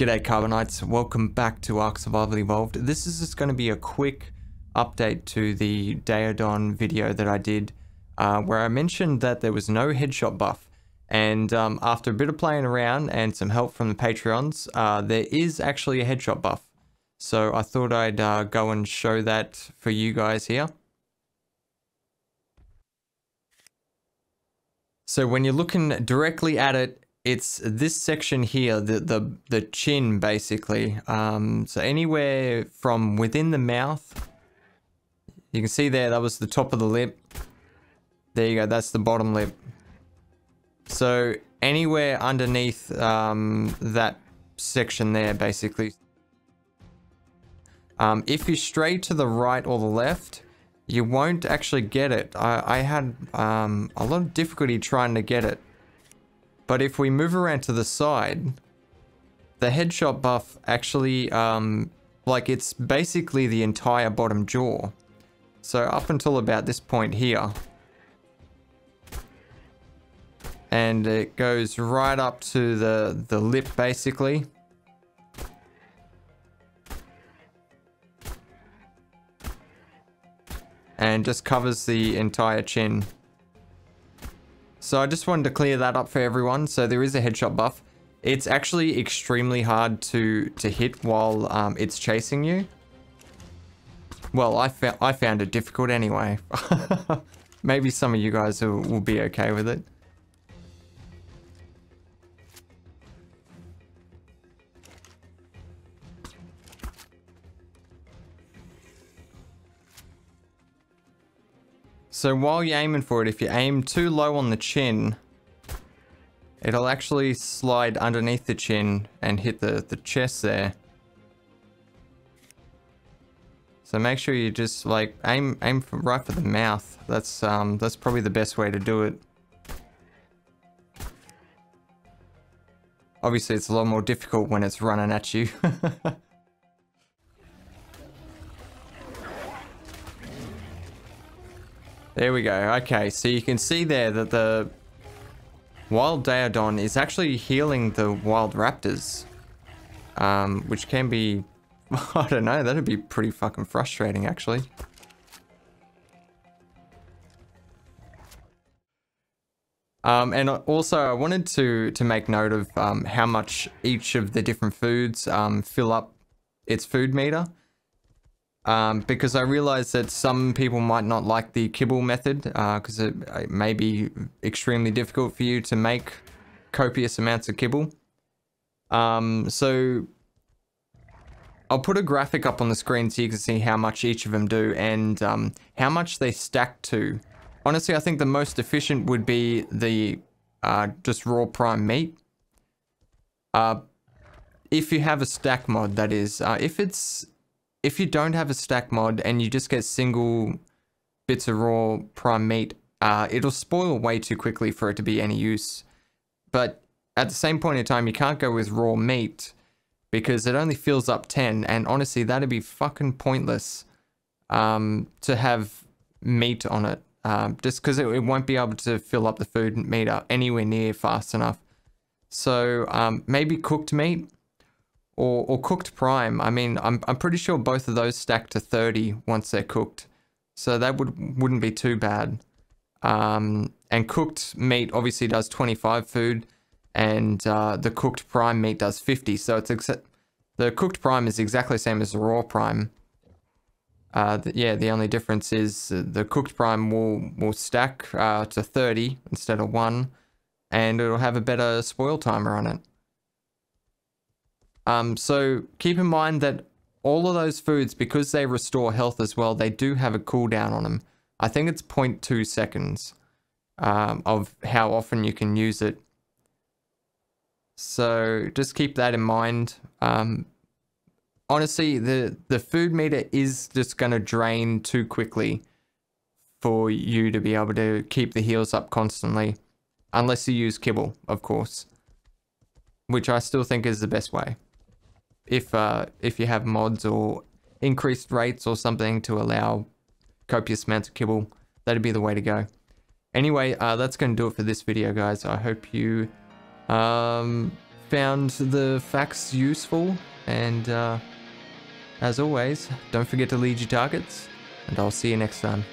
G'day Carbonites, welcome back to Ark Survival Evolved. This is just going to be a quick update to the Daeodon video that I did where I mentioned that there was no headshot buff, and after a bit of playing around and some help from the Patreons, there is actually a headshot buff. So I thought I'd go and show that for you guys here. So when you're looking directly at it, it's this section here, the chin basically. So anywhere from within the mouth, you can see there, that was the top of the lip. There you go, that's the bottom lip. So anywhere underneath that section there basically. If you stray to the right or the left, you won't actually get it. I had a lot of difficulty trying to get it. But if we move around to the side, the headshot buff actually, like it's basically the entire bottom jaw. So up until about this point here. And it goes right up to the lip basically. And just covers the entire chin. So I just wanted to clear that up for everyone. So there is a headshot buff. It's actually extremely hard to hit while it's chasing you. Well, I found it difficult anyway. Maybe some of you guys will be okay with it. So while you're aiming for it, if you aim too low on the chin, it'll actually slide underneath the chin and hit the chest there. So make sure you just like aim right for the mouth. That's probably the best way to do it. Obviously, it's a lot more difficult when it's running at you. There we go. Okay, so you can see there that the wild Daeodon is actually healing the wild raptors. Which can be, I don't know, that'd be pretty fucking frustrating actually. And also I wanted to make note of how much each of the different foods fill up its food meter. Because I realized that some people might not like the kibble method because it may be extremely difficult for you to make copious amounts of kibble. So I'll put a graphic up on the screen so you can see how much each of them do and how much they stack to. Honestly, I think the most efficient would be the just raw prime meat. If you have a stack mod, that is. If you don't have a stack mod and you just get single bits of raw prime meat, it'll spoil way too quickly for it to be any use. But at the same point in time, you can't go with raw meat because it only fills up 10. And honestly, that'd be fucking pointless to have meat on it. Just because it won't be able to fill up the food meter anywhere near fast enough. So maybe cooked meat. Or cooked prime. I mean, I'm pretty sure both of those stack to 30 once they're cooked. So that wouldn't be too bad. And cooked meat obviously does 25 food. And the cooked prime meat does 50. So it's the cooked prime is exactly the same as the raw prime. Yeah, the only difference is the cooked prime will stack to 30 instead of 1. And it'll have a better spoil timer on it. So keep in mind that all of those foods, because they restore health as well, they do have a cooldown on them. I think it's 0.2 seconds of how often you can use it. So just keep that in mind. Honestly, the food meter is just going to drain too quickly for you to be able to keep the heals up constantly. Unless you use kibble, of course. Which I still think is the best way. If you have mods or increased rates or something to allow copious amounts of kibble, that'd be the way to go. Anyway, that's going to do it for this video, guys. I hope you found the facts useful, and as always, don't forget to lead your targets, and I'll see you next time.